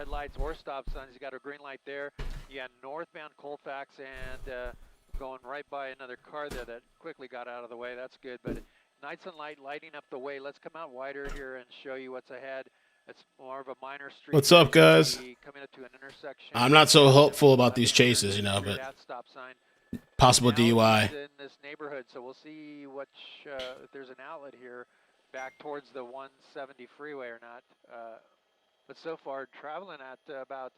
red lights or stop signs. You got a green light there. You got northbound Colfax and going right by another car there that quickly got out of the way. That's good. But Nights and Light lighting up the way. Let's come out wider here and show you what's ahead. It's more of a minor street. What's up, guys? Coming up to an intersection. I'm not so hopeful about these chases, you know, but stop sign. possible DUI. In this neighborhood, so we'll see which if there's an outlet here back towards the 170 freeway or not. But so far, traveling at about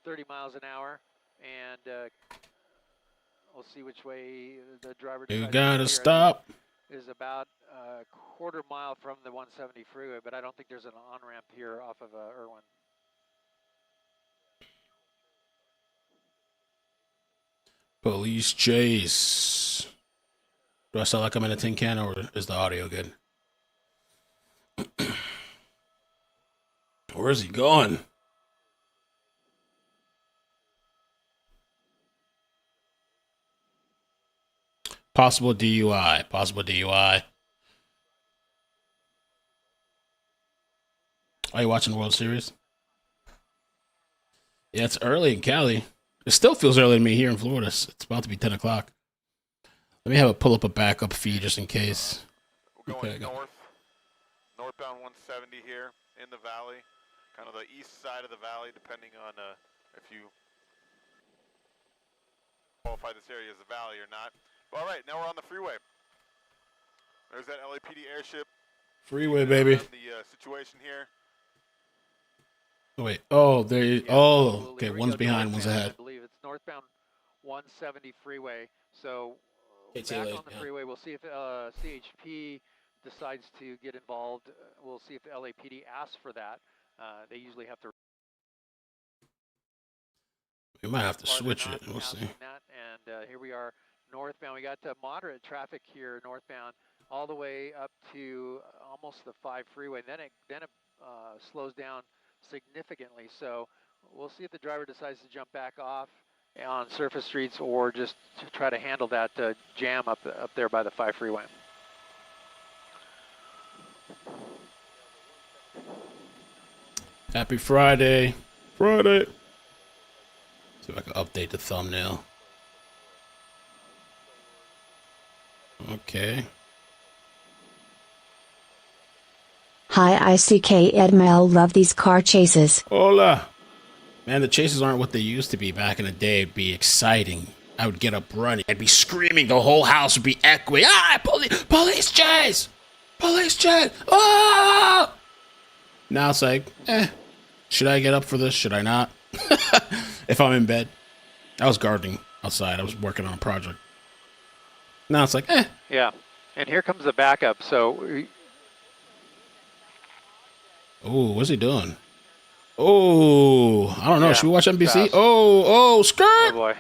30 miles an hour, and we'll see which way the driver. You gotta stop. Is about a quarter mile from the 170 freeway, but I don't think there's an on-ramp here off of Irwin. Police chase. Do I sound like I'm in a tin can, or is the audio good? Where is he going? Possible DUI. Possible DUI. Are you watching the World Series? Yeah, it's early in Cali. It still feels early to me here in Florida. It's about to be 10 o'clock. Let me pull up a backup feed just in case. We're going northbound 170 here in the valley, kind of the east side of the valley, depending on if you qualify this area as a valley or not. All right, now we're on the freeway. There's that LAPD airship. Freeway, baby. The situation here. Oh, wait. Oh, there you oh, okay. One's behind, one's ahead. I believe it's northbound 170 freeway. So back on the freeway, we'll see if CHP decides to get involved. We'll see if the LAPD asks for that. They usually have to. We might have to switch it. We'll see. And here we are northbound. We got moderate traffic here northbound all the way up to almost the 5 freeway. Then it slows down significantly. So we'll see if the driver decides to jump back off on surface streets or just to try to handle that jam up there by the 5 freeway. Happy Friday. Friday. See if I can update the thumbnail. Okay. Hi, ICK Edmail, love these car chases. Hola. Man, the chases aren't what they used to be back in the day. It'd be exciting. I would get up running. I'd be screaming. The whole house would be echoing. Ah, police chase! Police chase! Ah! Now it's like, should I get up for this? Should I not? If I'm in bed. I was gardening outside. I was working on a project. Now it's like, Yeah, and here comes the backup. So. Oh, what's he doing? Oh, I don't know. Yeah, should we watch NBC? fast. Oh, skirt! Oh boy.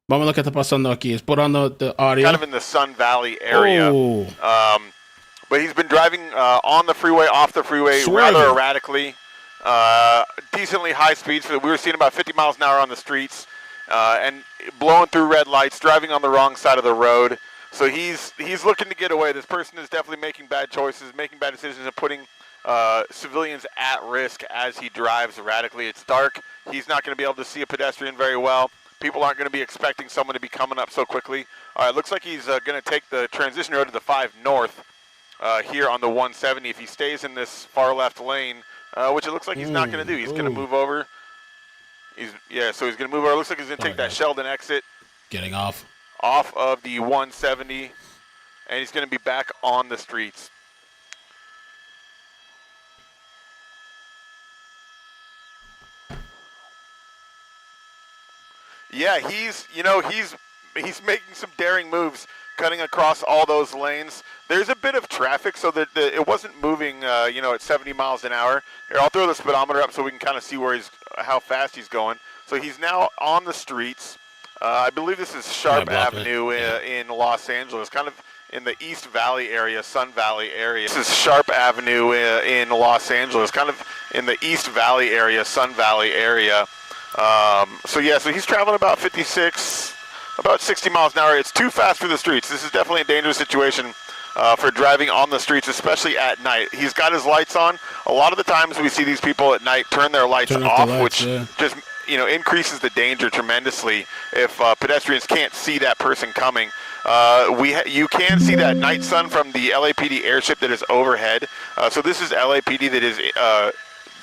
Vamos a lo que está pasando aquí. Let's put on the audio. Kind of in the Sun Valley area. Oh. But he's been driving on the freeway, off the freeway, Swerving. rather erratically. Decently high speeds. We were seeing about 50 miles an hour on the streets. And blowing through red lights, driving on the wrong side of the road. So he's looking to get away. This person is definitely making bad choices, making bad decisions, and putting civilians at risk as he drives erratically. It's dark. He's not going to be able to see a pedestrian very well. People aren't going to be expecting someone to be coming up so quickly. All right, looks like he's going to take the transition road to the 5 north here on the 170. If he stays in this far left lane, which it looks like he's not going to do. He's going to move over. So he's going to move over. It looks like he's going to take that Sheldon exit. Getting off of the 170, and he's going to be back on the streets. Yeah, he's making some daring moves, cutting across all those lanes. There's a bit of traffic, so that it wasn't moving, at 70 miles an hour. Here, I'll throw the speedometer up so we can kind of see how fast he's going. So he's now on the streets. I believe this is Sharp Avenue in Los Angeles, kind of in the East Valley area, Sun Valley area. This is Sharp Avenue in Los Angeles, kind of in the East Valley area, Sun Valley area. So he's traveling about 56, about 60 miles an hour. It's too fast for the streets. This is definitely a dangerous situation. for driving on the streets, especially at night. He's got his lights on. A lot of the times we see these people at night turn their lights off, which just increases the danger tremendously if pedestrians can't see that person coming. You can see that night sun from the LAPD airship that is overhead. So this is LAPD that is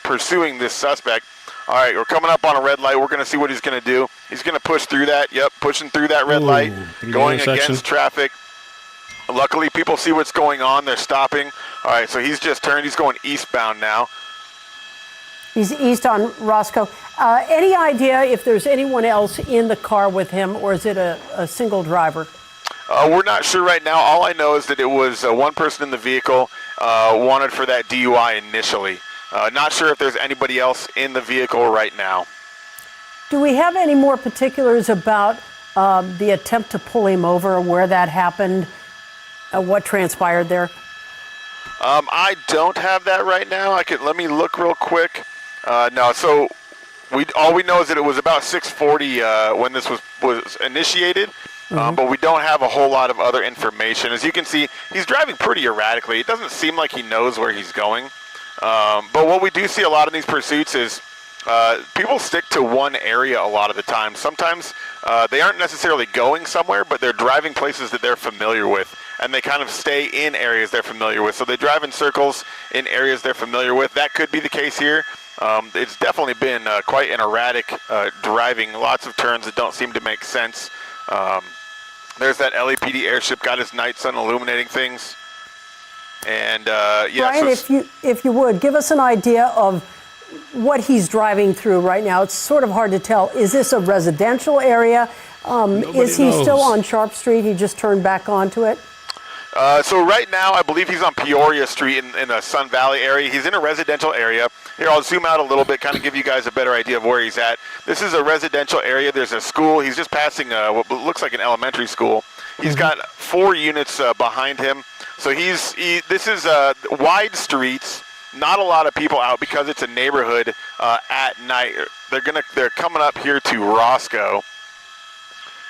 pursuing this suspect. All right, we're coming up on a red light. We're going to see what he's going to do. He's going to push through that. Yep, pushing through that red light, going against traffic. Luckily, people see what's going on. They're stopping. All right, so he's just turned. He's going eastbound now. He's east on Roscoe. Any idea if there's anyone else in the car with him, or is it a single driver? We're not sure right now. All I know is that it was one person in the vehicle wanted for that DUI initially. Not sure if there's anybody else in the vehicle right now. Do we have any more particulars about the attempt to pull him over, where that happened, what transpired there? I don't have that right now. Let me look real quick. No, so all we know is that it was about 6:40 when this was initiated. But we don't have a whole lot of other information. As you can see, he's driving pretty erratically. It doesn't seem like he knows where he's going. But what we do see a lot in these pursuits is people stick to one area a lot of the time. Sometimes they aren't necessarily going somewhere, but they're driving places that they're familiar with, and they kind of stay in areas they're familiar with. So they drive in circles in areas they're familiar with. That could be the case here. It's definitely been quite an erratic driving, lots of turns that don't seem to make sense. There's that LAPD airship, got his night sun illuminating things. And Brian, so if you would, give us an idea of what he's driving through right now. It's sort of hard to tell. Is this a residential area? Is he still on Sharp Street? He just turned back onto it? So right now, I believe he's on Peoria Street in the Sun Valley area. He's in a residential area. Here, I'll zoom out a little bit, kind of give you guys a better idea of where he's at. This is a residential area. There's a school. He's just passing what looks like an elementary school. He's got 4 units behind him. So this is wide streets, not a lot of people out because it's a neighborhood at night. They're coming up here to Roscoe.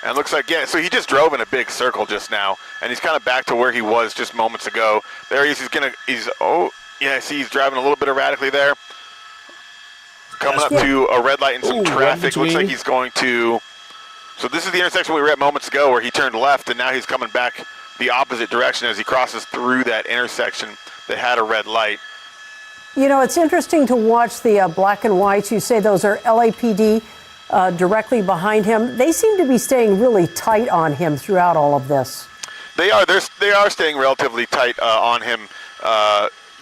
And it looks like, yeah, so he just drove in a big circle just now, and he's kind of back to where he was just moments ago. There he is. He's driving a little bit erratically there. Coming up to a red light and some traffic. Looks like he's going to, so this is the intersection we were at moments ago where he turned left, and now he's coming back the opposite direction as he crosses through that intersection that had a red light. You know, it's interesting to watch the black and whites. You say those are LAPD. Directly behind him. They seem to be staying really tight on him throughout all of this. They are staying relatively tight on him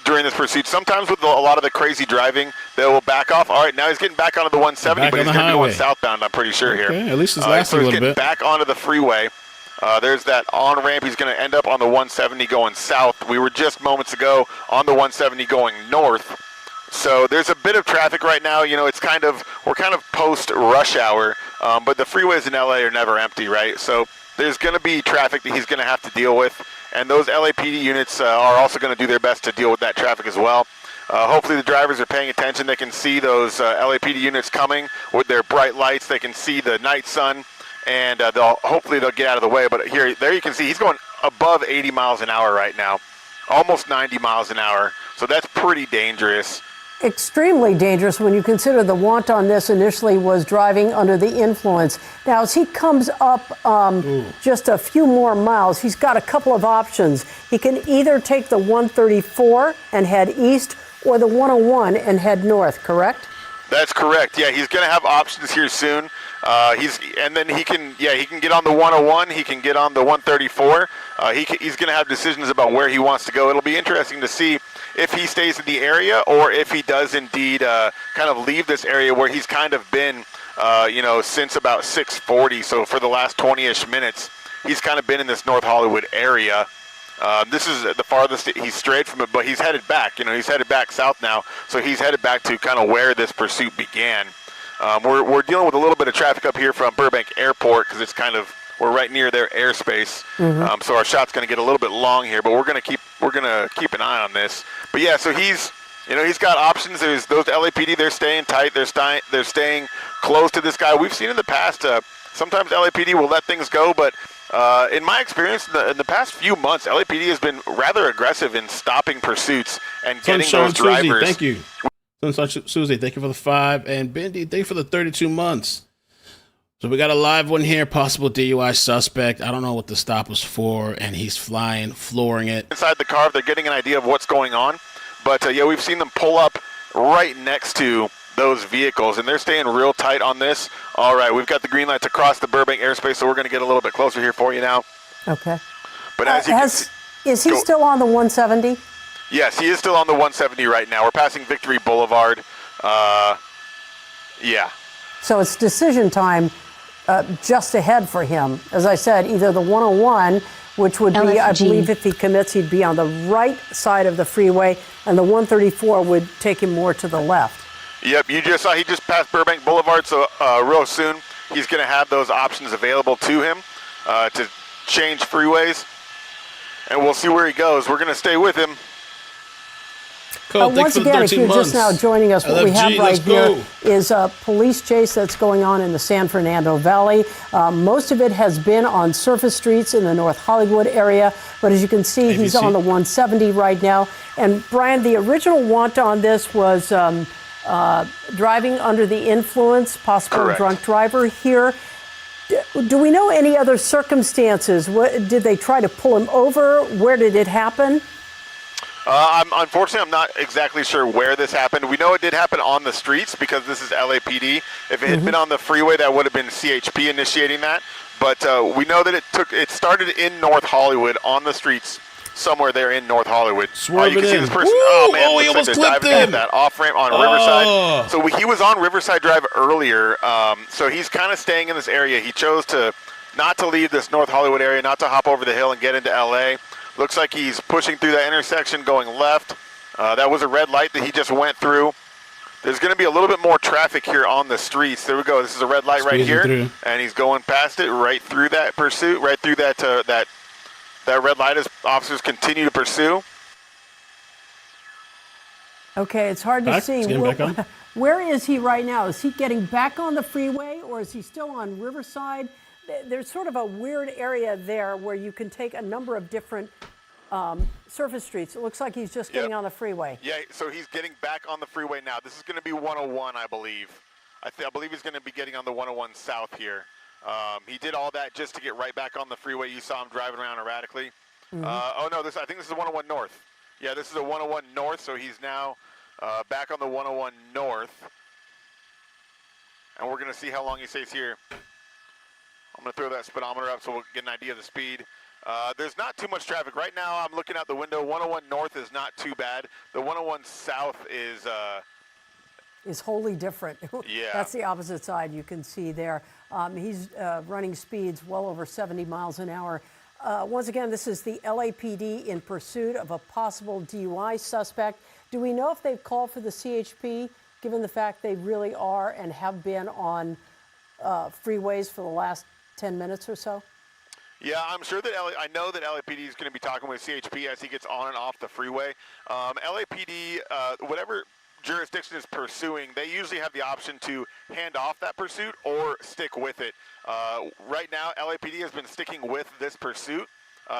during this pursuit. Sometimes with a lot of the crazy driving, they will back off. All right, now he's getting back onto the 170, but he's going to be going southbound, I'm pretty sure here. At least it's lasting a little bit. So he's getting back onto the freeway. There's that on-ramp. He's going to end up on the 170 going south. We were just moments ago on the 170 going north. So there's a bit of traffic right now. You know, we're kind of post rush hour, but the freeways in LA are never empty, right? So there's going to be traffic that he's going to have to deal with, and those LAPD units are also going to do their best to deal with that traffic as well. Hopefully the drivers are paying attention. They can see those LAPD units coming with their bright lights. They can see the night sun, and hopefully they'll get out of the way. But there you can see he's going above 80 miles an hour right now, almost 90 miles an hour. So that's pretty dangerous. Extremely dangerous when you consider the want on this initially was driving under the influence. Now, as he comes up just a few more miles, he's got a couple of options. He can either take the 134 and head east or the 101 and head north, correct? That's correct. Yeah, he's going to have options here soon. He can get on the 101. He can get on the 134. He's going to have decisions about where he wants to go. It'll be interesting to see if he stays in the area or if he does indeed kind of leave this area where he's kind of been, since about 6:40. So for the last 20-ish minutes, he's kind of been in this North Hollywood area. This is the farthest he's strayed from it, but he's headed back. He's headed back south now, so he's headed back to kind of where this pursuit began. We're dealing with a little bit of traffic up here from Burbank Airport because we're right near their airspace. So our shot's going to get a little bit long here, but we're going to keep an eye on this. But yeah, so he's got options. There's those LAPD. They're staying tight. They're staying close to this guy. We've seen in the past. Sometimes LAPD will let things go, but In my experience, in the past few months, LAPD has been rather aggressive in stopping pursuits and getting those drivers. Susie, thank you. Sunshine Susie, thank you for the 5. And Bendy, thank you for the 32 months. So we got a live one here, possible DUI suspect. I don't know what the stop was for, and he's flooring it. Inside the car, they're getting an idea of what's going on. But, yeah, we've seen them pull up right next to those vehicles, and they're staying real tight on this. All right, we've got the green lights across the Burbank airspace, so we're going to get a little bit closer here for you now. Okay. But as you can see, is he still on the 170? Yes, he is still on the 170 right now. We're passing Victory Boulevard. Yeah. So it's decision time just ahead for him. As I said, either the 101, which would be, LFG. I believe if he commits, he'd be on the right side of the freeway, and the 134 would take him more to the left. Yep, you just saw he just passed Burbank Boulevard, so real soon he's going to have those options available to him to change freeways, and we'll see where he goes. We're going to stay with him. Cool. Once again, if you're just now joining us, what we have right here is a police chase that's going on in the San Fernando Valley. Most of it has been on surface streets in the North Hollywood area, but as you can see, he's on the 170 right now. And Brian, the original want on this was driving under the influence, possible Correct. drunk driver here. Do we know any other circumstances? Did they try to pull him over? Where did it happen? Unfortunately, I'm not exactly sure where this happened. We know it did happen on the streets because this is LAPD. If it had been on the freeway, that would have been CHP initiating that. But we know that it started in North Hollywood on the streets somewhere there in North Hollywood. You can see this person. Oh man, he almost clipped diving him. into that off ramp on Riverside. So he was on Riverside Drive earlier. So he's kind of staying in this area. He chose not to leave this North Hollywood area, not to hop over the hill and get into LA. Looks like he's pushing through that intersection going left. That was a red light that he just went through. There's going to be a little bit more traffic here on the streets. There we go. This is a red light right here. And he's going past it right through that pursuit, right through that red light as officers continue to pursue. Okay, it's hard to see. Where is he right now? Is he getting back on the freeway or is he still on Riverside? There's sort of a weird area there where you can take a number of different surface streets. It looks like he's just getting on the freeway. Yeah, so he's getting back on the freeway now. This is going to be 101, I believe. I believe he's going to be getting on the 101 south here. He did all that just to get right back on the freeway. You saw him driving around erratically. I think this is 101 north. Yeah, this is a 101 north, so he's now back on the 101 north. And we're going to see how long he stays here. I'm going to throw that speedometer up so we'll get an idea of the speed. There's not too much traffic. Right now, I'm looking out the window. 101 north is not too bad. The 101 south is wholly different. Yeah. That's the opposite side you can see there. He's running speeds well over 70 miles an hour. Once again, this is the LAPD in pursuit of a possible DUI suspect. Do we know if they've called for the CHP, given the fact they really are and have been on freeways for the last 10 minutes or so? Yeah, I'm sure that I know that LAPD is going to be talking with CHP as he gets on and off the freeway. LAPD, whatever jurisdiction is pursuing, they usually have the option to hand off that pursuit or stick with it. Right now, LAPD has been sticking with this pursuit.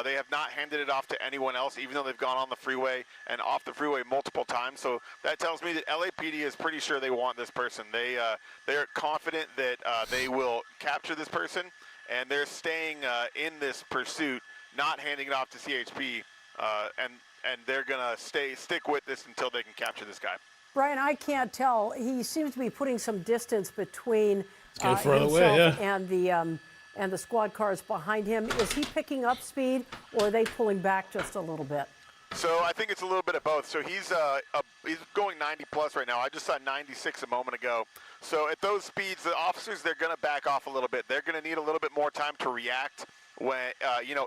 They have not handed it off to anyone else, even though they've gone on the freeway and off the freeway multiple times. So that tells me that LAPD is pretty sure they want this person. They are confident that they will capture this person, and they're staying in this pursuit, not handing it off to CHP, and they're gonna stick with this until they can capture this guy. Brian, I can't tell. He seems to be putting some distance between himself and the squad cars behind him. Is he picking up speed, or are they pulling back just a little bit? So I think it's a little bit of both. So he's going 90 plus right now. I just saw 96 a moment ago. So at those speeds, the officers, they're going to back off a little bit. They're going to need a little bit more time to react when,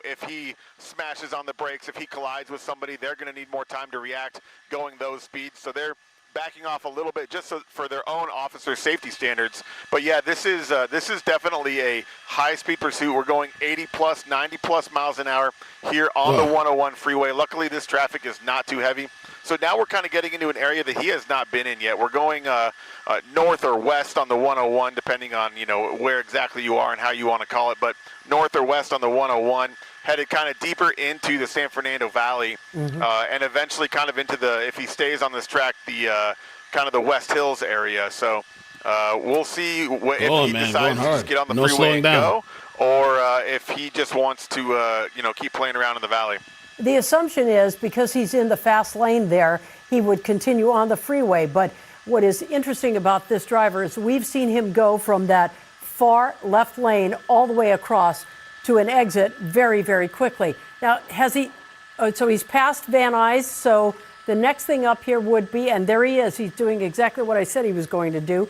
if he smashes on the brakes, if he collides with somebody, they're going to need more time to react going those speeds. So they're backing off a little bit just for their own officer safety standards. But yeah, this is definitely a high-speed pursuit. We're going 80 plus, 90 plus miles an hour here on the 101 freeway. Luckily, this traffic is not too heavy. So now we're kind of getting into an area that he has not been in yet. We're going north or west on the 101, depending on, you know, where exactly you are and how you want to call it, but north or west on the 101, headed kind of deeper into the San Fernando Valley, and eventually kind of into the, if he stays on this track, the kind of the West Hills area. So we'll see if he decides to just get on the freeway and go, or if he just wants to, you know, keep playing around in the valley. The assumption is because he's in the fast lane there, he would continue on the freeway. But what is interesting about this driver is we've seen him go from that far left lane all the way across to an exit very, very quickly. Now, has he, so he's past Van Nuys, so the next thing up here would be, and there he is, he's doing exactly what I said he was going to do.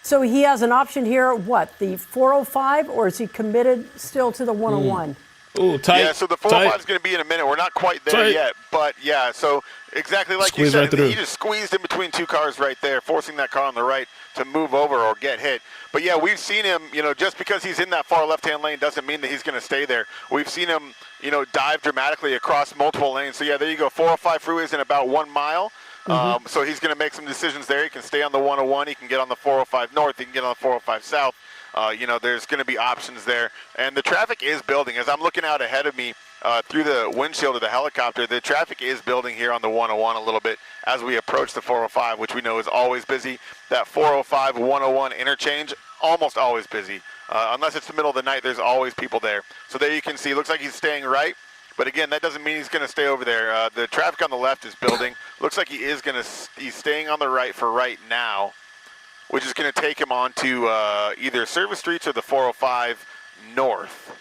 So he has an option here, what, the 405, or is he committed still to the 101? Ooh, tight. Yeah, so the 405 is going to be in a minute. We're not quite there yet, but yeah, so exactly like you said, he just squeezed in between two cars right there, forcing that car on the right to move over or get hit. But yeah, we've seen him, you know, just because he's in that far left-hand lane doesn't mean that he's going to stay there. We've seen him, you know, dive dramatically across multiple lanes. So yeah, there you go, 405 freeways in about 1 mile. So he's going to make some decisions there. He can stay on the 101. He can get on the 405 north. He can get on the 405 south. You know, there's going to be options there. And the traffic is building. As I'm looking out ahead of me through the windshield of the helicopter, the traffic is building here on the 101 a little bit as we approach the 405, which we know is always busy. That 405-101 interchange, almost always busy. Unless it's the middle of the night, there's always people there. So there you can see, looks like he's staying right. But again, that doesn't mean he's going to stay over there. The traffic on the left is building. Looks like he's staying on the right for right now, which is going to take him onto either service streets or the 405 north.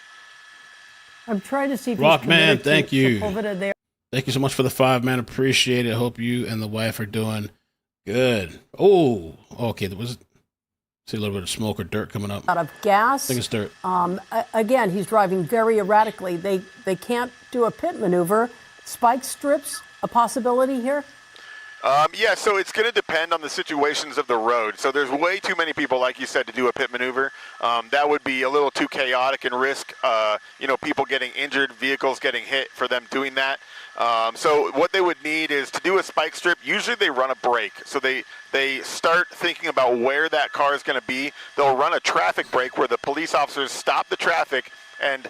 I'm trying to see if Rockman, thank you. Over to there. Thank you so much for the 5, man. Appreciate it. Hope you and the wife are doing good. Oh, okay. There was see a little bit of smoke or dirt coming up. Out of gas. I think it's dirt. Again, he's driving very erratically. They can't do a pit maneuver. Spike strips, a possibility here? Yeah, so it's going to depend on the situations of the road. So there's way too many people, like you said, to do a pit maneuver. That would be a little too chaotic and risk, you know, people getting injured, vehicles getting hit for them doing that. So what they would need is to do a spike strip. Usually they run a break. So they start thinking about where that car is going to be. They'll run a traffic break where the police officers stop the traffic and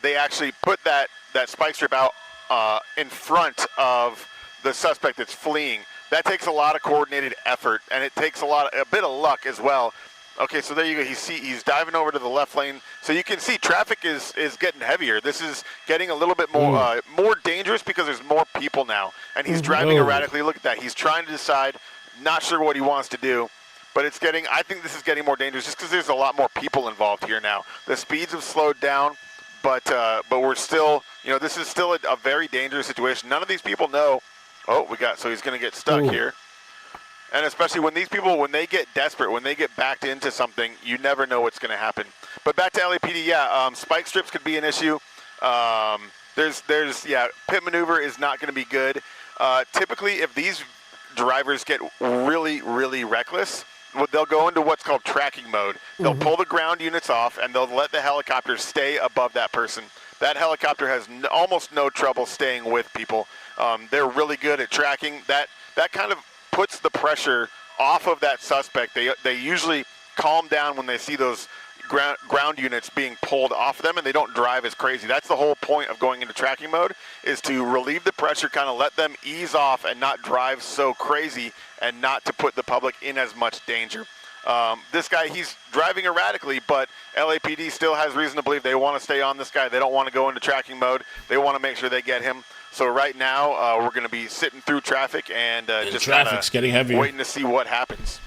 they actually put that spike strip out in front of the suspect that's fleeing. That takes a lot of coordinated effort, and it takes a bit of luck as well. Okay, so there you go. He's diving over to the left lane. So you can see traffic is getting heavier. This is getting a little bit more more dangerous because there's more people now, and he's driving erratically. Look at that. He's trying to decide, not sure what he wants to do, but it's getting. I think this is getting more dangerous just because there's a lot more people involved here now. The speeds have slowed down, but we're still, you know, this is still a very dangerous situation. None of these people know. Oh, so he's going to get stuck here. And especially when these people, when they get desperate, when they get backed into something, you never know what's going to happen. But back to LAPD, yeah, spike strips could be an issue. Pit maneuver is not going to be good. Typically, if these drivers get really, really reckless, they'll go into what's called tracking mode. They'll pull the ground units off, and they'll let the helicopter stay above that person. That helicopter has almost no trouble staying with people. They're really good at tracking. That kind of puts the pressure off of that suspect. They usually calm down when they see those ground units being pulled off them, and they don't drive as crazy. That's the whole point of going into tracking mode, is to relieve the pressure, kind of let them ease off and not drive so crazy and not to put the public in as much danger. This guy, he's driving erratically, but LAPD still has reason to believe they want to stay on this guy. They don't want to go into tracking mode. They want to make sure they get him. So right now, we're going to be sitting through traffic and just traffic's getting heavier, waiting to see what happens.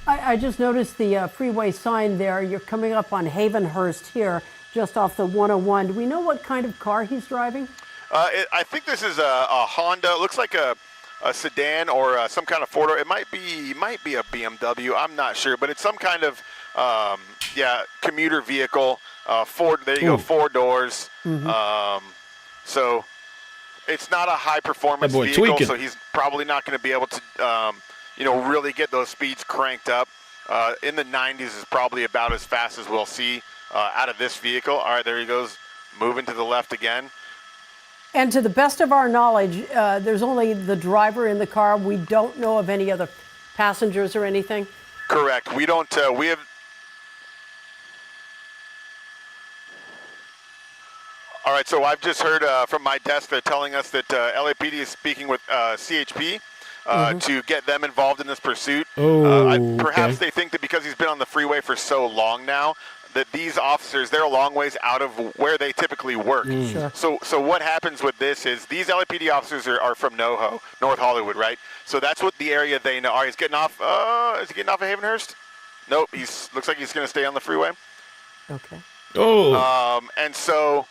I just noticed the freeway sign there. You're coming up on Havenhurst here, just off the 101. Do we know what kind of car he's driving? I think this is a Honda. It looks like a sedan or some kind of four-door. It might be a BMW. I'm not sure, but it's some kind of commuter vehicle. There you go, 4 doors. So it's not a high-performance vehicle, tweaking. So he's probably not going to be able to, really get those speeds cranked up. In the 90s is probably about as fast as we'll see out of this vehicle. All right, there he goes, moving to the left again. And to the best of our knowledge, there's only the driver in the car. We don't know of any other passengers or anything? Correct. We don't, we have... All right, so I've just heard from my desk, they're telling us that LAPD is speaking with CHP to get them involved in this pursuit. Perhaps they think that because he's been on the freeway for so long now, that these officers, they're a long ways out of where they typically work. Sure. So what happens with this is these LAPD officers are from NoHo, North Hollywood, right? So that's what the area they know. All right, he's getting off. Is he getting off of Havenhurst? Nope. Looks like he's going to stay on the freeway. Okay. And so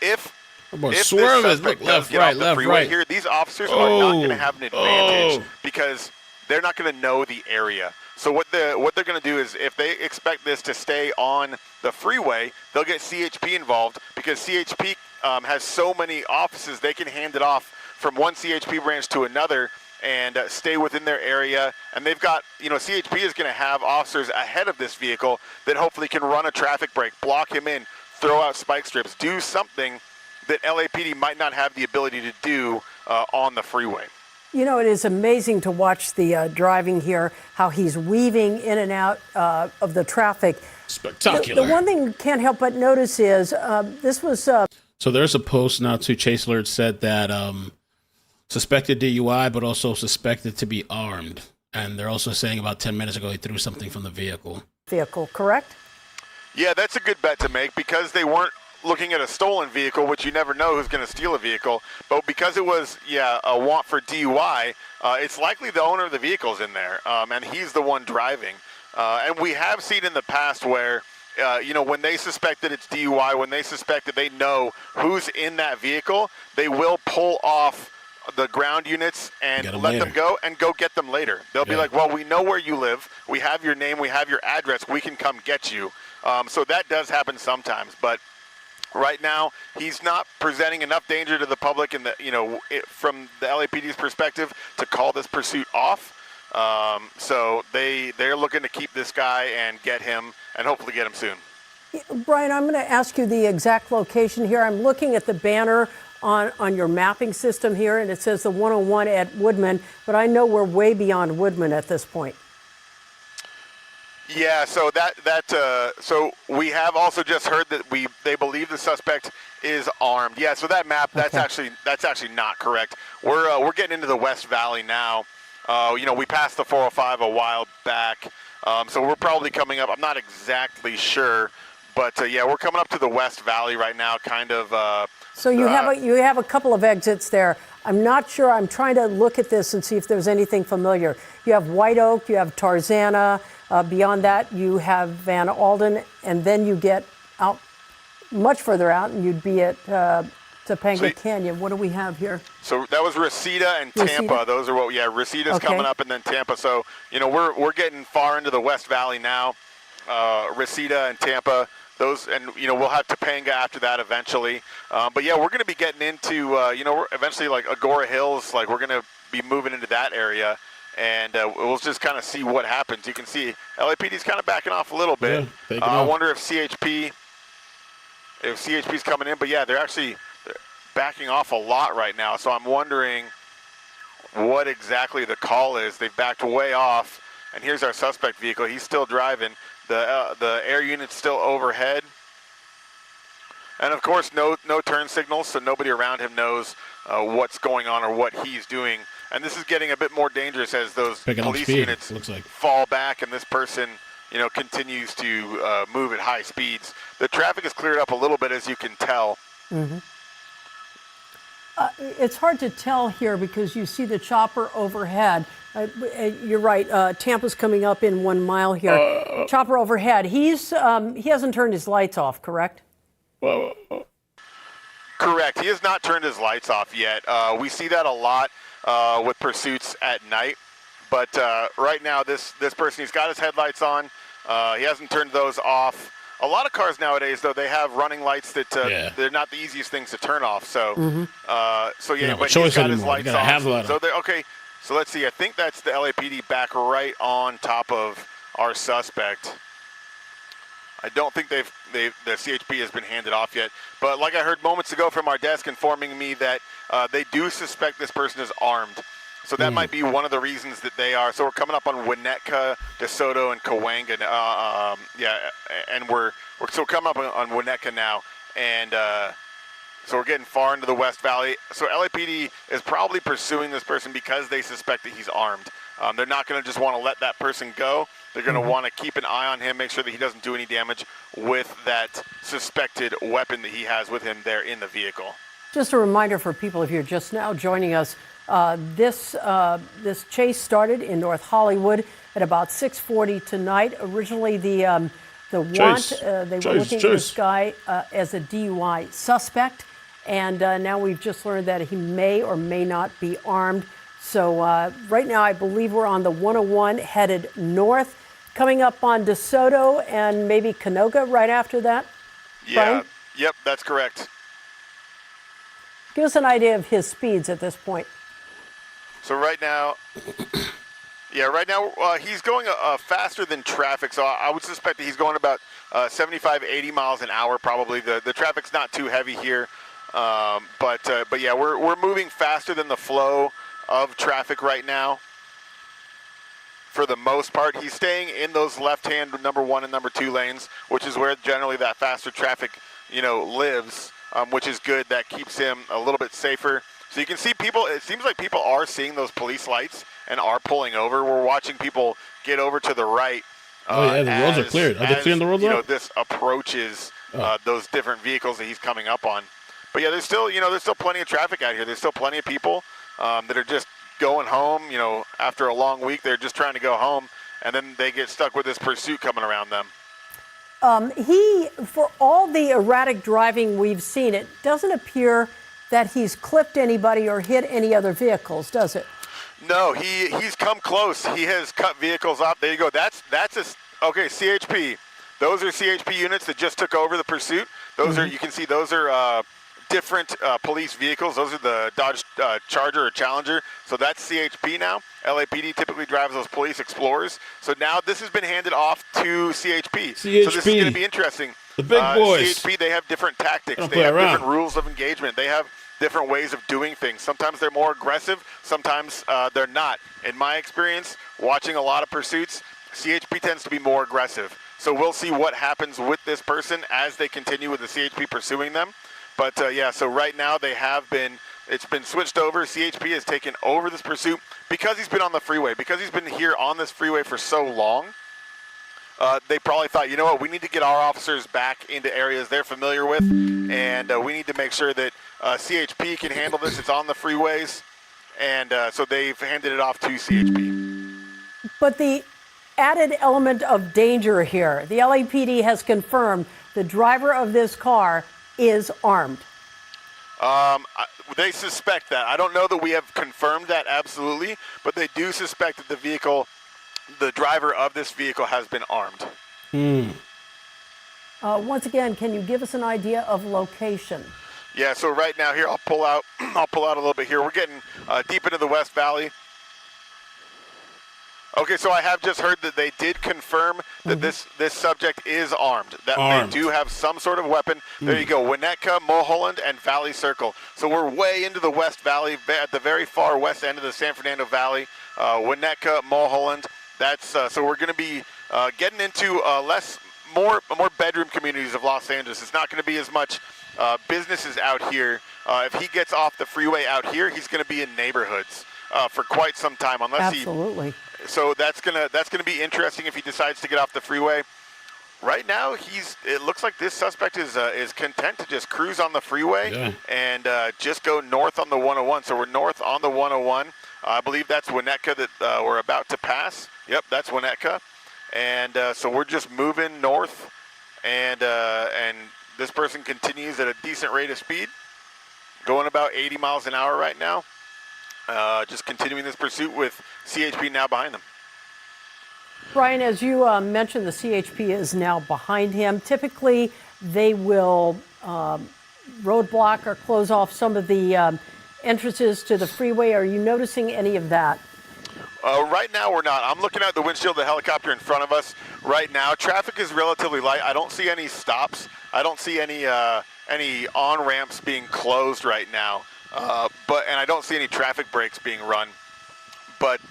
if swerve this is look suspect does left, get right, off the left, freeway right. here, these officers are not going to have an advantage because they're not going to know the area. So what they're going to do is if they expect this to stay on the freeway, they'll get CHP involved because CHP has so many offices they can hand it off from one CHP branch to another and stay within their area. And they've got, CHP is going to have officers ahead of this vehicle that hopefully can run a traffic brake, block him in, throw out spike strips, do something that LAPD might not have the ability to do on the freeway. It is amazing to watch the driving here, how he's weaving in and out of the traffic. Spectacular. The one thing you can't help but notice is this was... So there's a post now to Chase Alert said that suspected DUI, but also suspected to be armed. And they're also saying about 10 minutes ago he threw something from the vehicle. Correct? Yeah, that's a good bet to make because they weren't looking at a stolen vehicle, which you never know who's going to steal a vehicle. But because it was, a want for DUI, it's likely the owner of the vehicle's in there, and he's the one driving. And we have seen in the past where, when they suspect that it's DUI, when they suspect that they know who's in that vehicle, they will pull off the ground units and let them go and go get them later. They'll be like, well, we know where you live. We have your name. We have your address. We can come get you. So that does happen sometimes, but right now he's not presenting enough danger to the public and from the LAPD's perspective to call this pursuit off. So they're looking to keep this guy and get him and hopefully get him soon. Brian, I'm going to ask you the exact location here. I'm looking at the banner on your mapping system here, and it says the 101 at Woodman, but I know we're way beyond Woodman at this point. Yeah, so so we have also just heard that they believe the suspect is armed. Yeah, so that map that's actually not correct. We're getting into the West Valley now. We passed the 405 a while back, so we're probably coming up. I'm not exactly sure, but we're coming up to the West Valley right now, kind of. So you have a couple of exits there. I'm not sure. I'm trying to look at this and see if there's anything familiar. You have White Oak, you have Tarzana. Beyond that, you have Van Alden, and then you get out much further out, and you'd be at Topanga Canyon. What do we have here? So that was Reseda and Tampa. Those are Reseda's coming up, and then Tampa. So we're getting far into the West Valley now. Reseda and Tampa. Those, and we'll have Topanga after that eventually. But we're going to be getting into we're eventually like Agora Hills. Like we're going to be moving into that area. And we'll just kind of see what happens. You can see LAPD's kind of backing off a little bit. I wonder if CHP's coming in. But they're backing off a lot right now. So I'm wondering what exactly the call is. They've backed way off. And here's our suspect vehicle. He's still driving. The air unit's still overhead. And of course, no turn signals, so nobody around him knows what's going on or what he's doing. And this is getting a bit more dangerous as those police units fall back and this person, continues to move at high speeds. The traffic is cleared up a little bit, as you can tell. Mm-hmm. It's hard to tell here because you see the chopper overhead. You're right. Tampa's coming up in 1 mile here. Chopper overhead. He hasn't turned his lights off, correct? Correct. He has not turned his lights off yet. We see that a lot with pursuits at night. But right now, this person, he's got his headlights on. He hasn't turned those off. A lot of cars nowadays, though, they have running lights that they're not the easiest things to turn off. So, but he's got his lights on. So let's see. I think that's the LAPD back right on top of our suspect. I don't think the CHP has been handed off yet. But like I heard moments ago from our desk informing me that they do suspect this person is armed. So that might be one of the reasons that they are. So we're coming up on Winnetka, DeSoto, and Cahuenga. And we're coming up on Winnetka now. And so we're getting far into the West Valley. So LAPD is probably pursuing this person because they suspect that he's armed. They're not going to just want to let that person go. They're going to want to keep an eye on him, make sure that he doesn't do any damage with that suspected weapon that he has with him there in the vehicle. Just a reminder for people, if you're just now joining us, this chase started in North Hollywood at about 6:40 tonight. Originally, they were looking at this guy as a DUI suspect, and now we've just learned that he may or may not be armed. So right now, I believe we're on the 101 headed north, coming up on DeSoto and maybe Canoga right after that. Yeah, Brian? Yep, that's correct. Give us an idea of his speeds at this point. So right now, he's going faster than traffic. So I would suspect that he's going about 75, 80 miles an hour probably. The traffic's not too heavy here, but yeah, we're moving faster than the flow of traffic right now. For the most part, he's staying in those left-hand number 1 and number 2 lanes, which is where generally that faster traffic, lives, which is good. That keeps him a little bit safer. So you can see people, it seems like people are seeing those police lights and are pulling over. We're watching people get over to the right. The roads are cleared. Are they clearing the roads up? This approaches those different vehicles that he's coming up on. But yeah, there's still plenty of traffic out here. There's still plenty of people that are just going home, after a long week. They're just trying to go home, and then they get stuck with this pursuit coming around them. For all the erratic driving we've seen, it doesn't appear that he's clipped anybody or hit any other vehicles, does it? No, he's come close. He has cut vehicles off. There you go. That's CHP. Those are CHP units that just took over the pursuit. Those are, you can see, those are different police vehicles. Those are the Dodge Charger or Challenger. So that's CHP now. LAPD typically drives those police Explorers. So now this has been handed off to CHP. So this is going to be interesting. The big boys. CHP, they have different tactics. They have different rules of engagement. They have different ways of doing things. Sometimes they're more aggressive. Sometimes they're not. In my experience, watching a lot of pursuits, CHP tends to be more aggressive. So we'll see what happens with this person as they continue with the CHP pursuing them. But so right now it's been switched over. CHP has taken over this pursuit because he's been on the freeway, because he's been here on this freeway for so long. They probably thought, you know what, we need to get our officers back into areas they're familiar with, and we need to make sure that CHP can handle this. It's on the freeways, and so they've handed it off to CHP. But the added element of danger here, the LAPD has confirmed the driver of this car is armed. They suspect that. I don't know that we have confirmed that absolutely, but they do suspect that the driver of this vehicle has been armed. Once again, can you give us an idea of location? Yeah, so right now here, I'll pull out a little bit here. We're getting deep into the West Valley. Okay, so I have just heard that they did confirm that this subject is armed. That they do have some sort of weapon. There you go, Winnetka, Mulholland, and Valley Circle. So we're way into the West Valley, at the very far west end of the San Fernando Valley. Winnetka, Mulholland. That's so we're going to be getting into more bedroom communities of Los Angeles. It's not going to be as much businesses out here. If he gets off the freeway out here, he's going to be in neighborhoods for quite some time, unless Absolutely. So that's gonna be interesting if he decides to get off the freeway. Right now, it looks like this suspect is content to just cruise on the freeway and just go north on the 101. So we're north on the 101. I believe that's Winnetka that we're about to pass. Yep, that's Winnetka. And so we're just moving north, and this person continues at a decent rate of speed, going about 80 miles an hour right now. Just continuing this pursuit with CHP now behind them. Brian, as you mentioned, the CHP is now behind him. Typically, they will roadblock or close off some of the entrances to the freeway. Are you noticing any of that? Right now we're not. I'm looking at the windshield of the helicopter in front of us right now. Traffic is relatively light. I don't see any stops. I don't see any on-ramps being closed right now. And I don't see any traffic brakes being run. But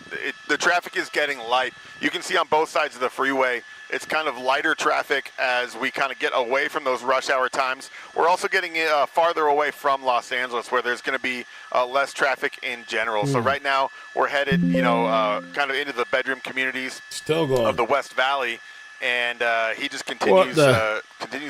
the traffic is getting light. You can see on both sides of the freeway, it's kind of lighter traffic as we kind of get away from those rush hour times. We're also getting farther away from Los Angeles, where there's going to be less traffic in general. So right now we're headed, kind of into the bedroom communities Still going. of the West Valley, and he just continues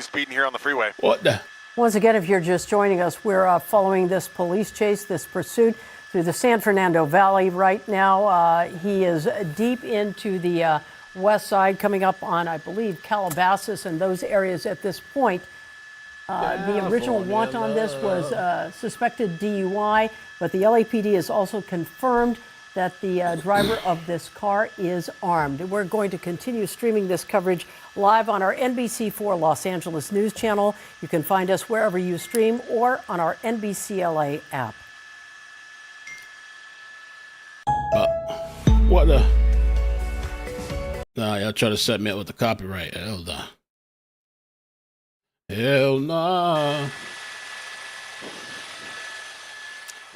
speeding here on the freeway. What the? Once again, if you're just joining us, we're following this police chase, this pursuit through the San Fernando Valley right now. He is deep into the west side, coming up on, I believe, Calabasas and those areas at this point. The original want on this was suspected DUI, but the LAPD has also confirmed that the driver of this car is armed. We're going to continue streaming this coverage live on our NBC4 Los Angeles news channel. You can find us wherever you stream or on our NBCLA app. What the? Nah, y'all try to set me up with the copyright. Hell nah. Hell nah.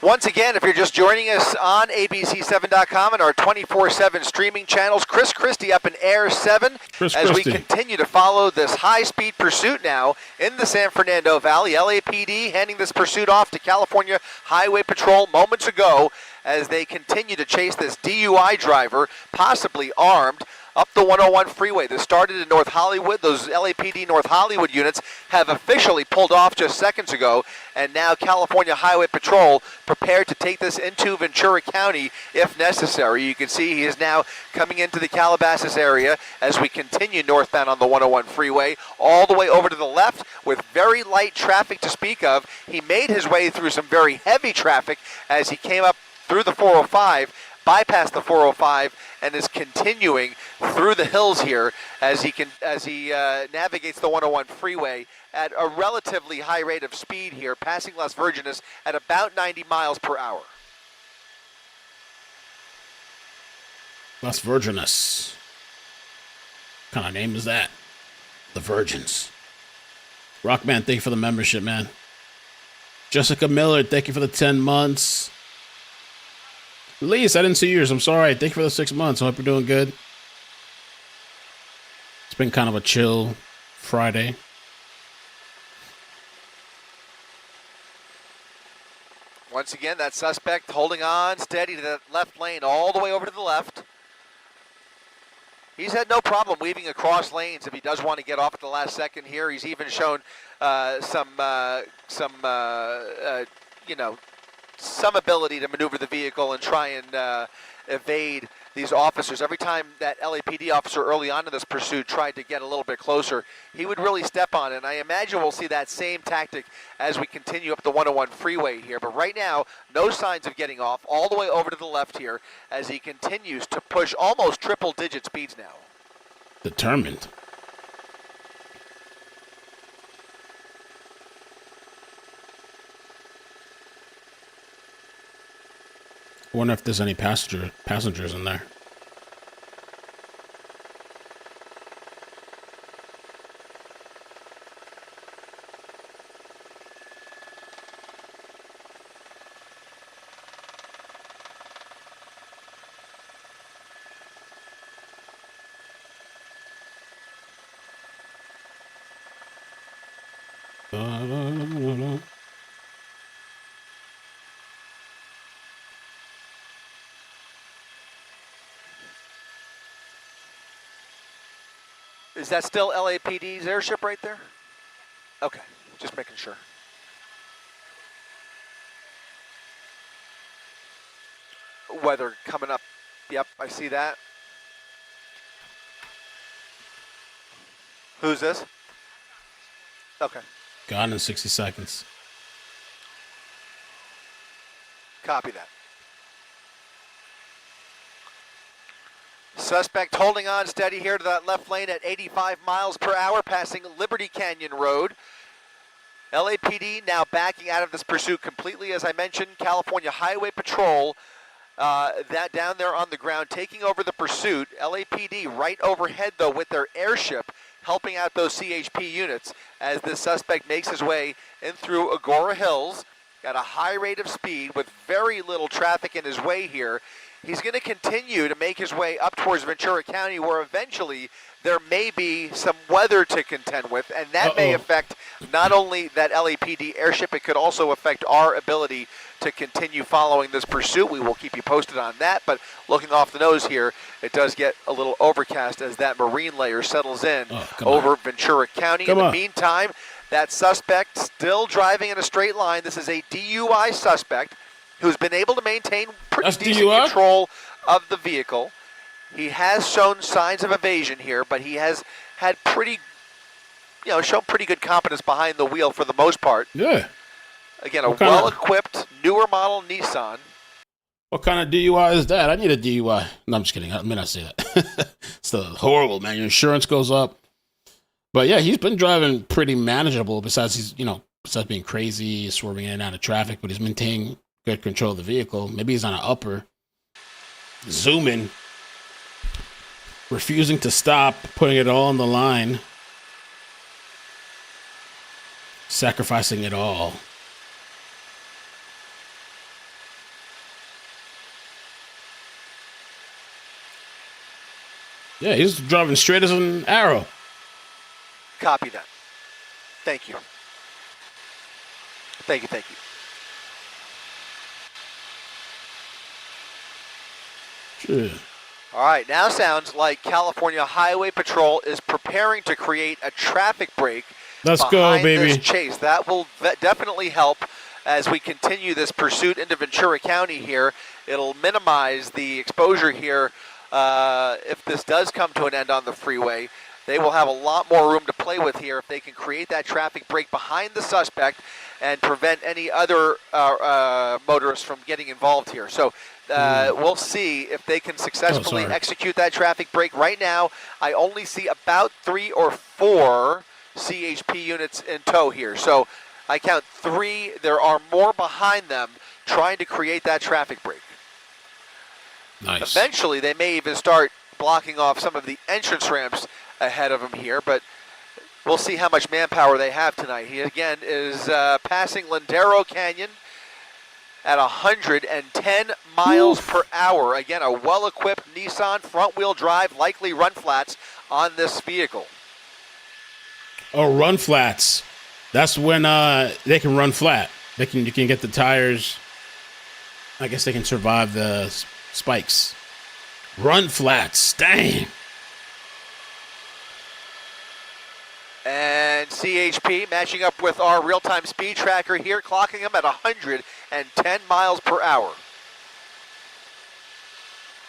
Once again, if you're just joining us on ABC7.com and our 24/7 streaming channels, Chris Christie up in Air 7 we continue to follow this high-speed pursuit now in the San Fernando Valley. LAPD handing this pursuit off to California Highway Patrol moments ago as they continue to chase this DUI driver, possibly armed, up the 101 freeway. This started in North Hollywood. Those LAPD North Hollywood units have officially pulled off just seconds ago, and now California Highway Patrol prepared to take this into Ventura County if necessary. You can see he is now coming into the Calabasas area as we continue northbound on the 101 freeway, all the way over to the left with very light traffic to speak of. He made his way through some very heavy traffic as he came up through the 405, bypassed the 405, and is continuing through the hills here as he navigates the 101 freeway at a relatively high rate of speed here, passing Las Virgenes at about 90 miles per hour. Las Virgenes. What kind of name is that? The Virgins. Rockman, thank you for the membership, man. Jessica Miller, thank you for the 10 months. Elise, I didn't see yours. I'm sorry. Thank you for the 6 months. I hope you're doing good. It's been kind of a chill Friday. Once again, that suspect holding on steady to that left lane all the way over to the left. He's had no problem weaving across lanes if he does want to get off at the last second here. He's even shown some ability to maneuver the vehicle and try and evade these officers. Every time that LAPD officer early on in this pursuit tried to get a little bit closer, he would really step on it. And I imagine we'll see that same tactic as we continue up the 101 freeway here. But right now, no signs of getting off, all the way over to the left here as he continues to push almost triple-digit speeds now. Determined. I wonder if there's any passengers in there. Is that still LAPD's airship right there? Okay, just making sure. Weather coming up. Yep, I see that. Who's this? Okay. Gone in 60 seconds. Copy that. Suspect holding on steady here to that left lane at 85 miles per hour, passing Liberty Canyon Road. LAPD now backing out of this pursuit completely. As I mentioned, California Highway Patrol that down there on the ground, taking over the pursuit. LAPD right overhead, though, with their airship, helping out those CHP units as this suspect makes his way in through Agora Hills at a high rate of speed with very little traffic in his way here. He's going to continue to make his way up towards Ventura County, where eventually there may be some weather to contend with, and that may affect not only that LAPD airship, it could also affect our ability to continue following this pursuit. We will keep you posted on that, but looking off the nose here, it does get a little overcast as that marine layer settles in over Ventura County. In the meantime, that suspect still driving in a straight line. This is a DUI suspect who's been able to maintain pretty decent control of the vehicle. He has shown signs of evasion here, but he has had shown pretty good competence behind the wheel for the most part. Yeah. Again, a well-equipped, newer model Nissan. What kind of DUI is that? I need a DUI. No, I'm just kidding. I may not say that. It's horrible, man. Your insurance goes up. But yeah, he's been driving pretty manageable. Besides being crazy, swerving in and out of traffic, but he's maintaining good control of the vehicle. Maybe he's on an upper, zooming, refusing to stop, putting it all on the line, sacrificing it all. Yeah, he's driving straight as an arrow. Copy that. Thank you. Thank you. Sure. All right, now sounds like California Highway Patrol is preparing to create a traffic break. Let's go, baby. This chase. That will definitely help as we continue this pursuit into Ventura County here. It'll minimize the exposure here if this does come to an end on the freeway. They will have a lot more room to play with here if they can create that traffic break behind the suspect and prevent any other motorists from getting involved here. So we'll see if they can successfully execute that traffic break. Right now, I only see about 3 or 4 CHP units in tow here. So I count 3. There are more behind them trying to create that traffic break. Nice. Eventually, they may even start blocking off some of the entrance ramps ahead of him here, but we'll see how much manpower they have tonight. He, again, is passing Lindero Canyon at 110 miles per hour. Again, a well-equipped Nissan front-wheel drive, likely run flats on this vehicle. Oh, run flats. That's when they can run flat. You can get the tires. I guess they can survive the spikes. Run flats. Dang. And CHP matching up with our real-time speed tracker here, clocking them at 110 miles per hour.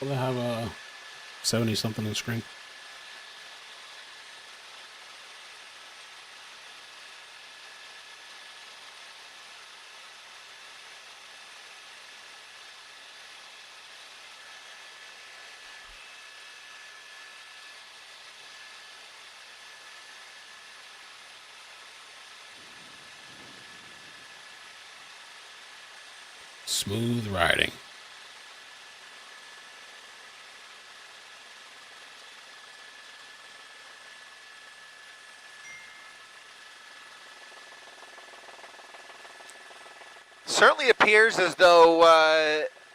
Will they have a 70-something on the screen? Smooth riding. Certainly appears as though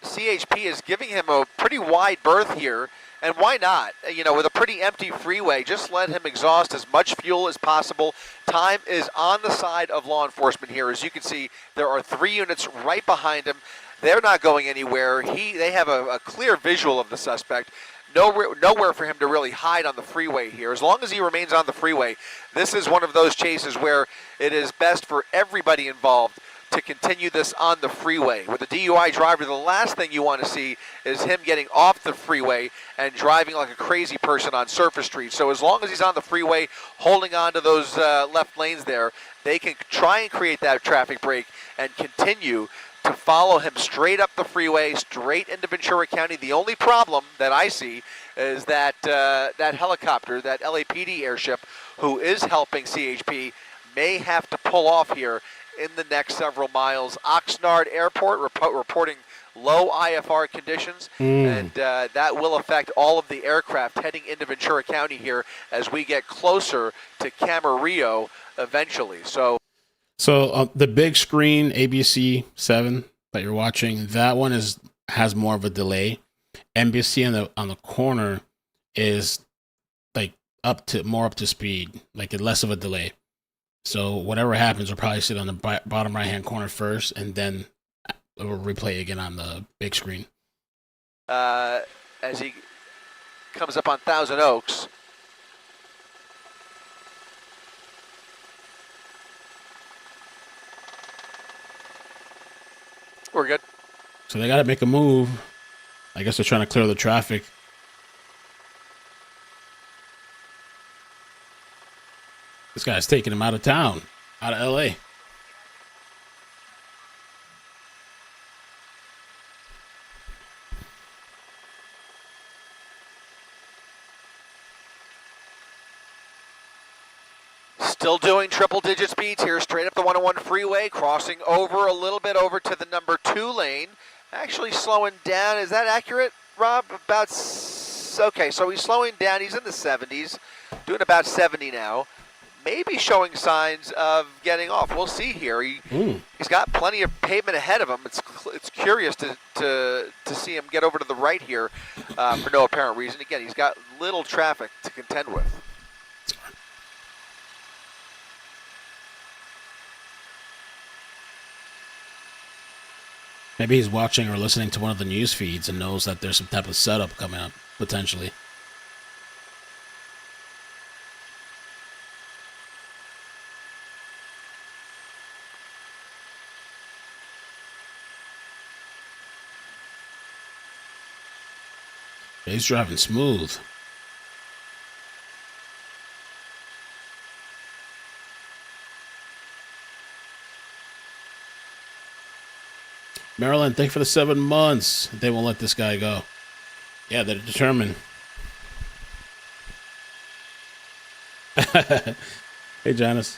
CHP is giving him a pretty wide berth here, and why not? With a pretty empty freeway, just let him exhaust as much fuel as possible. Time is on the side of law enforcement here. As you can see, there are 3 units right behind him. They're not going anywhere. They have a clear visual of the suspect. Nowhere for him to really hide on the freeway here. As long as he remains on the freeway, this is one of those chases where it is best for everybody involved to continue this on the freeway. With a DUI driver, the last thing you want to see is him getting off the freeway and driving like a crazy person on surface streets. So as long as he's on the freeway, holding on to those left lanes there, they can try and create that traffic break and continue to follow him straight up the freeway, straight into Ventura County. The only problem that I see is that that helicopter, that LAPD airship, who is helping CHP, may have to pull off here in the next several miles. Oxnard Airport reporting low IFR conditions, and that will affect all of the aircraft heading into Ventura County here as we get closer to Camarillo eventually. So the big screen ABC 7 that you're watching, that one has more of a delay. NBC on the corner is like more up to speed, like less of a delay. So whatever happens, we'll probably sit on the bottom right hand corner first, and then we'll replay again on the big screen. As he comes up on Thousand Oaks. We're good. So they got to make a move. I guess they're trying to clear the traffic. This guy's taking him out of town, out of LA. Still doing triple-digit speeds here, straight up the 101 freeway, crossing over a little bit over to the number 2 lane. Actually slowing down. Is that accurate, Rob? Okay, so he's slowing down. He's in the 70s, doing about 70 now. Maybe showing signs of getting off. We'll see here. He's got plenty of pavement ahead of him. It's curious to see him get over to the right here for no apparent reason. Again, he's got little traffic to contend with. Maybe he's watching or listening to one of the news feeds and knows that there's some type of setup coming up, potentially. He's driving smooth. Maryland, thank you for the 7 months. They won't let this guy go. Yeah, they're determined. Hey, Janice.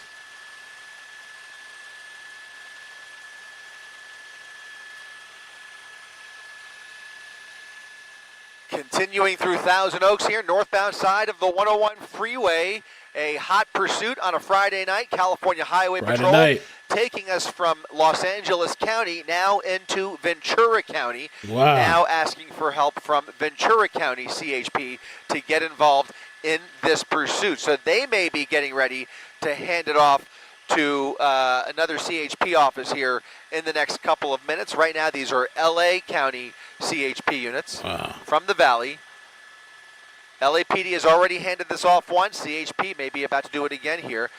Continuing through Thousand Oaks here, northbound side of the 101 freeway. A hot pursuit on a Friday night. California Highway Patrol taking us from Los Angeles County now into Ventura County. Wow. Now asking for help from Ventura County CHP to get involved in this pursuit. So they may be getting ready to hand it off to another CHP office here in the next couple of minutes. Right now, these are LA County CHP units from the Valley. LAPD has already handed this off once. CHP may be about to do it again here.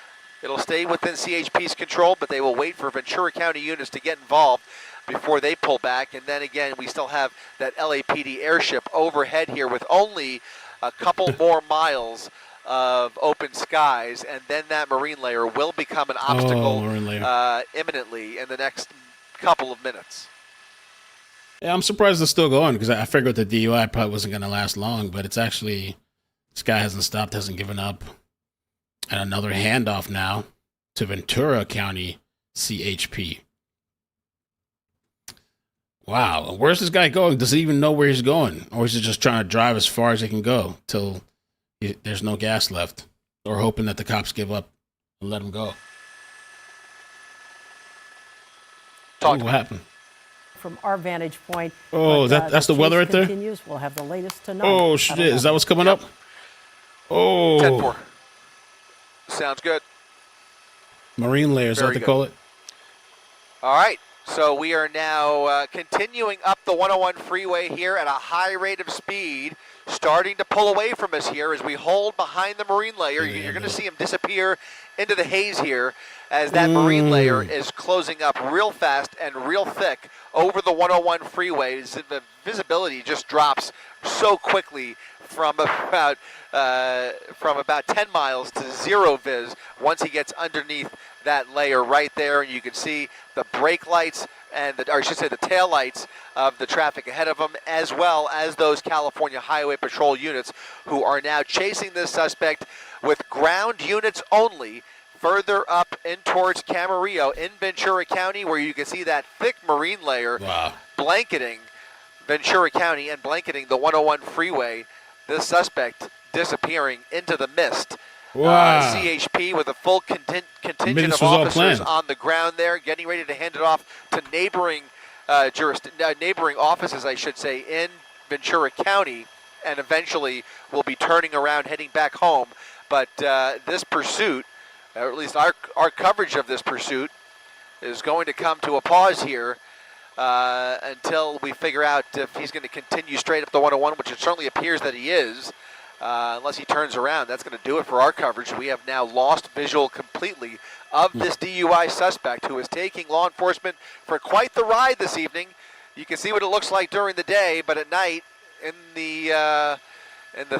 It'll stay within CHP's control, but they will wait for Ventura County units to get involved before they pull back. And then again, we still have that LAPD airship overhead here with only a couple more miles of open skies, and then that marine layer will become an obstacle imminently in the next couple of minutes. Yeah, I'm surprised it's still going because I figured the DUI probably wasn't going to last long, but it's actually, this guy hasn't stopped, hasn't given up. And another handoff now to Ventura County CHP. Wow, where's this guy going? Does he even know where he's going? Or is he just trying to drive as far as he can go till there's no gas left? Or hoping that the cops give up and let him go? What happened? From our vantage point. Oh, that's the weather right there? We'll have the latest tonight. Oh, shit. Is that what's coming up? Oh. 10-4. Sounds good. Marine layers, is what they call it. All right. So we are now continuing up the 101 freeway here at a high rate of speed, starting to pull away from us here as we hold behind the marine layer. You're going to see him disappear into the haze here as that marine layer is closing up real fast and real thick over the 101 freeway. The visibility just drops so quickly from about 10 miles to zero viz once he gets underneath that layer right there, and you can see the brake lights and the tail lights of the traffic ahead of them, as well as those California Highway Patrol units who are now chasing this suspect with ground units only further up in towards Camarillo in Ventura County, where you can see that thick marine layer blanketing Ventura County and blanketing the 101 freeway. This suspect disappearing into the mist. Wow. CHP with a full contingent this of was all officers planned. on the ground there, getting ready to hand it off to neighboring neighboring offices, I should say, in Ventura County, and eventually will be turning around, heading back home. But this pursuit, or at least our coverage of this pursuit, is going to come to a pause here until we figure out if he's going to continue straight up the 101, which it certainly appears that he is. Unless he turns around, that's going to do it for our coverage. We have now lost visual completely of this DUI suspect who is taking law enforcement for quite the ride this evening. You can see what it looks like during the day, but at night, in the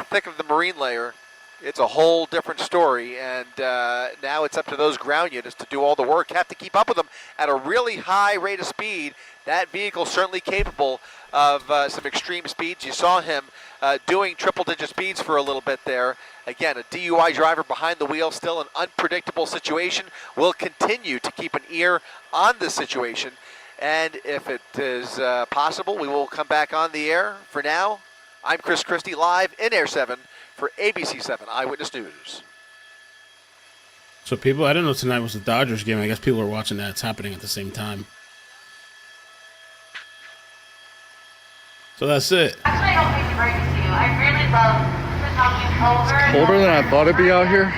thick of the marine layer, it's a whole different story. And now it's up to those ground units to do all the work, have to keep up with them at a really high rate of speed. That vehicle certainly capable of some extreme speeds. You saw him doing triple-digit speeds for a little bit there. Again, a DUI driver behind the wheel, still an unpredictable situation. We'll continue to keep an ear on this situation, and if it is possible, we will come back on the air. For now, I'm Chris Christie, live in Air 7 for ABC 7 Eyewitness News. So people, I didn't know tonight was the Dodgers game. I guess people are watching that. It's happening at the same time. So that's it. Actually, I don't think it's very good to you. I really love the talking over. It's colder than I thought it'd be out here.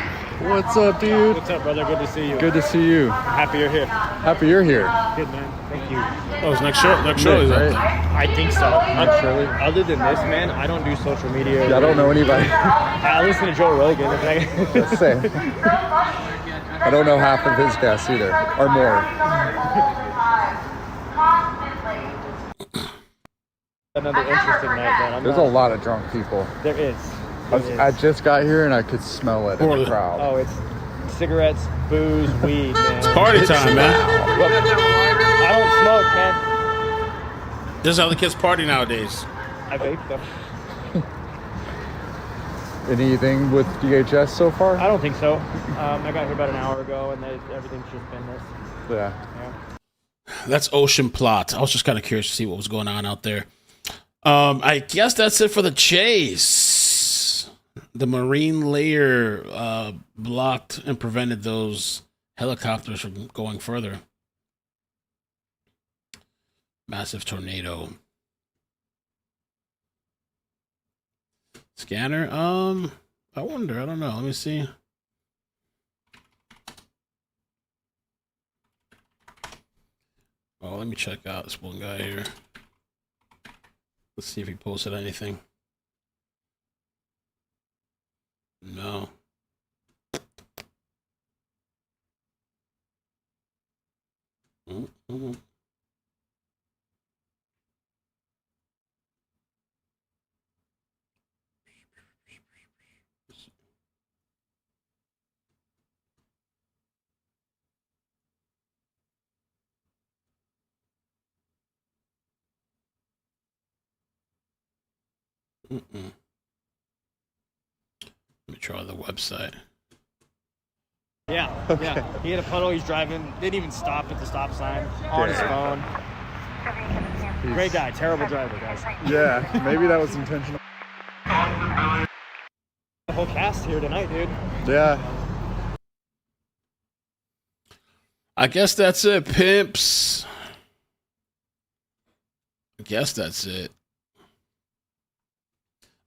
What's up, dude? What's up, brother? Good to see you. Good to see you. Happy you're here. Happy you're here. Good, man. Thank you. Oh, it's next show. Next show is right? up there. I think so. Not Shirley. Other than this, man, I don't do social media. Yeah, I don't know anybody. I listen to Joe Rogan. That's same. I don't know half of his guests either, or more. Another interesting night, man. There's a lot of drunk people. There is. I just got here and I could smell it in the crowd. Oh, it's cigarettes, booze, weed, man. It's party time, man. I don't smoke, man. This is how the kids party nowadays. I vape, though. Anything with DHS so far? I don't think so. I got here about an hour ago, and everything's just been this. Yeah. That's Ocean Plot. I was just kind of curious to see what was going on out there. I guess that's it for the chase. The marine layer blocked and prevented those helicopters from going further. Massive tornado. Scanner? I wonder. I don't know. Let me see. Oh, let me check out this one guy here. Let's see if he posted anything. No. Mm-hmm. Let me try the website. Yeah, yeah. He had a puddle. He's driving. Didn't even stop at the stop sign. On his phone. Great guy. Terrible driver, guys. Yeah, maybe that was intentional. The whole cast here tonight, dude. Yeah. I guess that's it, pimps. I guess that's it.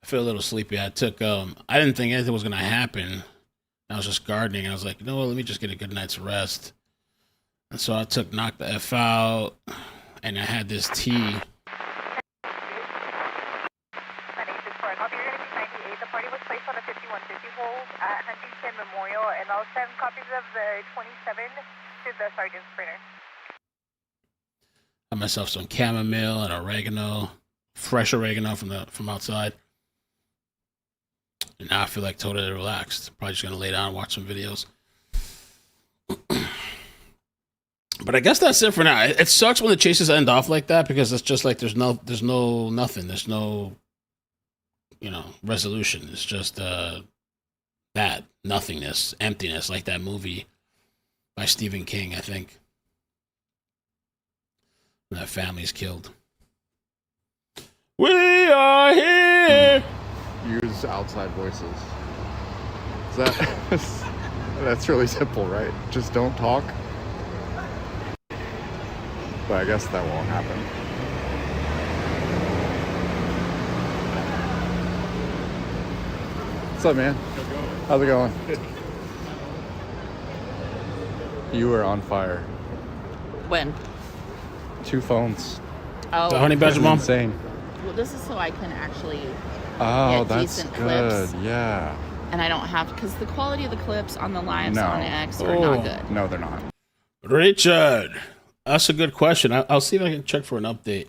I feel a little sleepy. I didn't think anything was going to happen. I was just gardening. I was like, you know what, let me just get a good night's rest. And so I knocked the F out, and I had this tea. My name is Victoria. I'll be here to 98. The party was placed on a 5150 hold at Huntington Memorial, and I'll send copies of the 27 to the sergeant's printer. I myself some chamomile and oregano, fresh oregano from outside. And now I feel like totally relaxed. Probably just gonna lay down and watch some videos. But I guess that's it for now. It sucks when the chases end off like that because it's just like there's no nothing. There's no resolution. It's just that nothingness, emptiness, like that movie by Stephen King, I think. When that family's killed. We are here. Use outside voices. Is that that's really simple, right? Just don't talk. But I guess that won't happen. What's up, man? How's it going? You were on fire. When? 2 phones. Oh, The honey badger mom. Insane. well, this is so I can actually Oh, get that's decent good. clips. Yeah. And I don't have, because the quality of the clips on the lives No. on X are not Oh. good. No, they're not. Richard, that's a good question. I'll see if I can check for an update.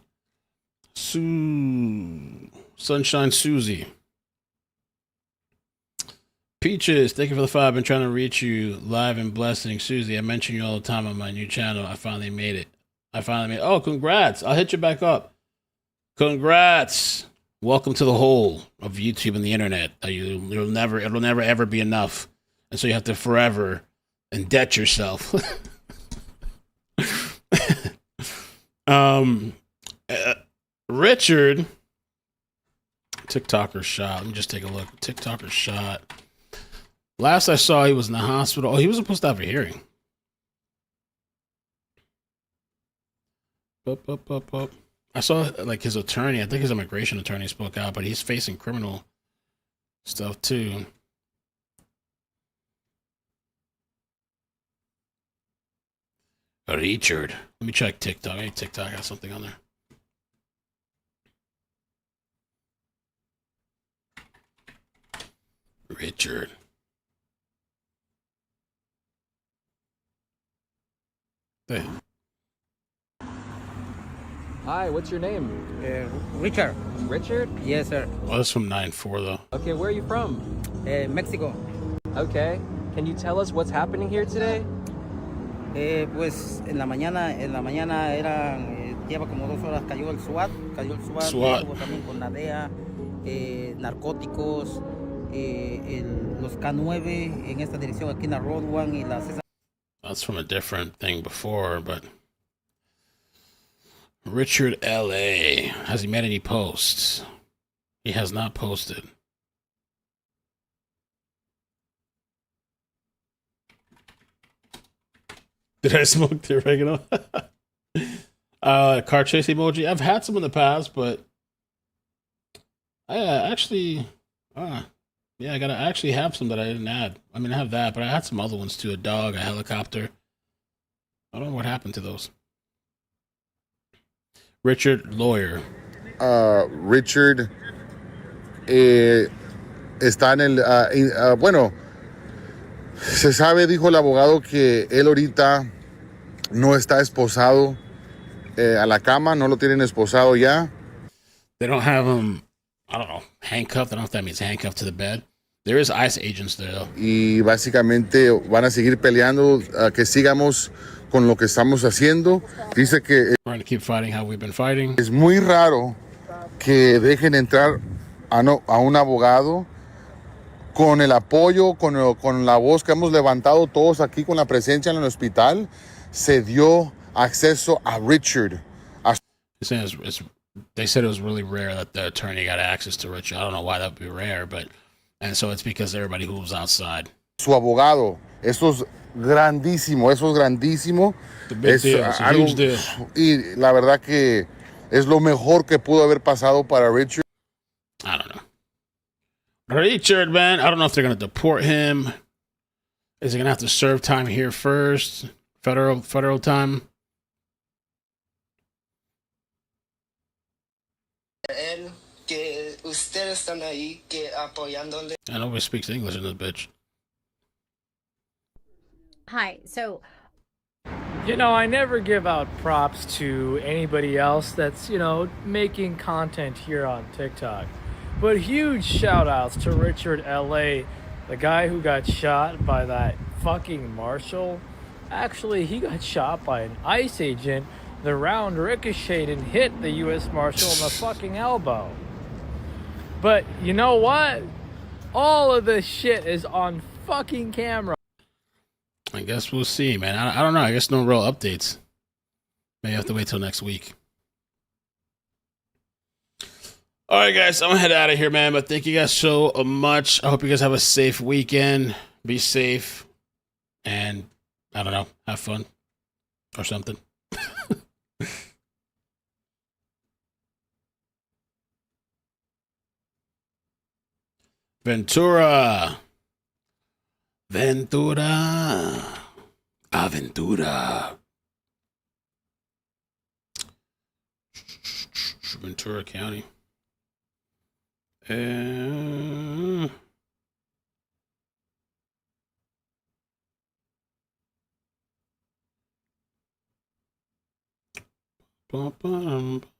Sunshine Susie. Peaches, thank you for the 5. I've been trying to reach you live and blessing. Susie, I mention you all the time on my new channel. I finally made it. Oh, congrats. I'll hit you back up. Congrats. Welcome to the whole of YouTube and the internet. It'll never ever be enough. And so you have to forever indebt yourself. Richard, TikToker shot. Let me just take a look. TikToker shot. Last I saw, he was in the hospital. Oh, he was supposed to have a hearing. I saw like his attorney. I think his immigration attorney spoke out, but he's facing criminal stuff too. Richard. Let me check TikTok. Hey, TikTok has something on there. Richard. Hey. Hi, what's your name? Richard. Richard? Yes, sir. Well, that's from 9-4 though. Okay, where are you from? Mexico. Okay. Can you tell us what's happening here today? Pues en la mañana lleva como 2 horas cayó el SWAT, SWAT. estuvo también con la DEA, narcóticos, los K9 en esta dirección aquí en la Road One y la César. That's from a different thing before, but Richard LA. Has he made any posts? He has not posted. Did I smoke the oregano? Car chase emoji. I've had some in the past, but I actually, I actually have some that I didn't add. I mean, I have that, but I had some other ones too. A dog, a helicopter. I don't know what happened to those. Richard, lawyer. Richard está en el, bueno, se sabe, dijo el abogado, que él ahorita no está esposado a la cama, no lo tienen esposado ya. They don't have him, I don't know, handcuffed. I don't know if that means handcuffed to the bed. There is ICE agents there, though. Y básicamente van a seguir peleando, que sigamos con lo que estamos haciendo. Dice que we're going to keep fighting how we've been fighting. Es muy raro que dejen entrar a un abogado con el apoyo, con la voz que hemos levantado todos aquí, con la presencia en el hospital. Se dio acceso a Richard. They said it was really rare that the attorney got access to Richard. I don't know why that would be rare, and so it's because everybody who was outside. Su abogado, eso es grandísimo, eso es grandísimo. Es algo, huge deal. Y la verdad que es lo mejor que pudo haber pasado para Richard. I don't know. Richard, man, I don't know if they're going to deport him. Is he going to have to serve time here first? Federal time? Nobody speaks English in this bitch. Hi, so... You know, I never give out props to anybody else that's, making content here on TikTok. But huge shout outs to Richard LA, the guy who got shot by that fucking marshal. Actually, he got shot by an ICE agent. The round ricocheted and hit the U.S. Marshal in the fucking elbow. But you know what? All of this shit is on fucking camera. I guess we'll see, man. I don't know. I guess no real updates. Maybe I have to wait till next week. All right, guys, I'm gonna head out of here, man. But thank you guys so much. I hope you guys have a safe weekend. Be safe, and I don't know, have fun or something. Ventura. Aventura. Ventura County. Bum, bum,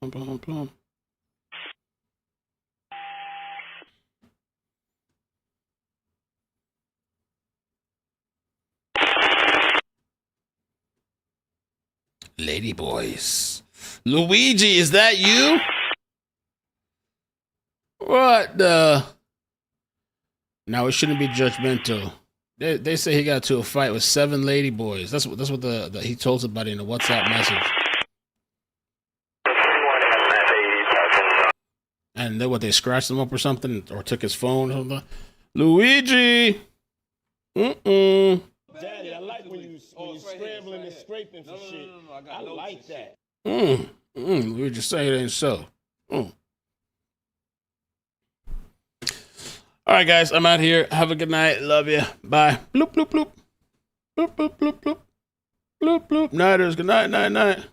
bum, bum, bum. Lady boys. Luigi, is that you? What the? Now it shouldn't be judgmental. They say he got to a fight with 7 lady boys. That's what he told somebody in the WhatsApp message. And then what, they scratched him up or something, or took his phone or something. Luigi. Daddy, I like when you scrambling and scraping for shit. I like that. We just say it ain't so. All right, guys, I'm out here. Have a good night. Love you. Bye. Bloop, bloop, bloop. Bloop, bloop, bloop, bloop. Bloop, bloop. Nighters. Good night, night, night.